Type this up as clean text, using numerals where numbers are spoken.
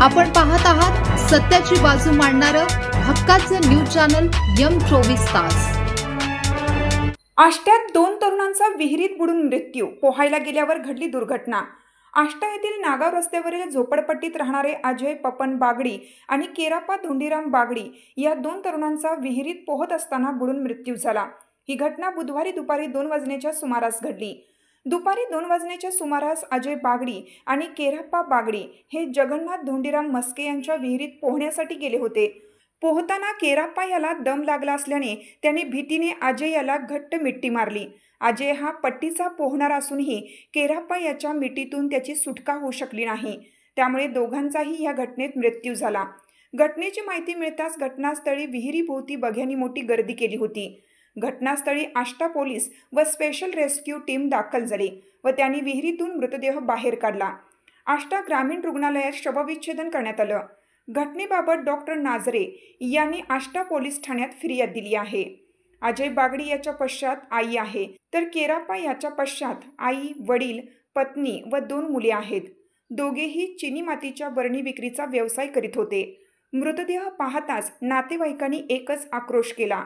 आपण पाहत आहात सत्याची बाजू मांडणारं हक्काचं न्यूज चॅनल M24 तास। आष्ट्यात 2 तरुणांचा विहिरीत बुडून मृत्यू। पोहायला गेल्यावर घडली दुर्घटना। आष्टा येथील नागाव रस्त्यावरील झोपडपट्टीत राहणारे अजय पपन बागडी आणि केराप्पा धोंडीराम बागडी या 2 तरुणांचा विहिरीत पोहत असताना बुडून मृत्यू झाला। ही घटना बुधवारी दुपारी 2 वाजण्याच्या सुमारास घडली। दुपारी 2 वाजण्याच्या सुमारास अजय बागडी आणि केराप्पा बागडी हे जगन्नाथ धोंडीराम मस्के यांच्या विहिरीत पोहण्यासाठी गेले होते। पोहताना केराप्पा याला दम लागला असल्याने त्याने भीतीने अजय याला घट्ट मिठी मारली। अजय हा पट्टीचा पोहणारा असूनही केराप्पा याच्या मिठीतून त्याची सुटका होऊ शकली नाही, त्यामुळे दोघांचाही या घटनेत मृत्यू झाला। घटनेची माहिती मिळताच घटनास्थळी विहिरीभोवती बघ्यांनी मोठी गर्दी केली होती। घटनास्थळी आष्टा पोलीस व स्पेशल रेस्क्यू टीम दाखल झाली व त्यांनी विहिरीतून मृतदेह बाहेर काढला। आष्टा ग्रामीण रुग्णालयात शवविच्छेदन करण्यात आलं। घटनेबाबत डॉक्टर नाझरे यांनी आष्टा पोलीस ठाण्यात फिर्याद दिली आहे। अजय बागडी याच्या पश्चात आई आहे, तर केराप्पा याच्या पश्चात आई, वडील, पत्नी व 2 मुले आहेत। दोघेही चिनी मातीच्या बरणी विक्रीचा व्यवसाय करीत होते। मृतदेह पाहताच नातेवाईकांनी एकच आक्रोश केला।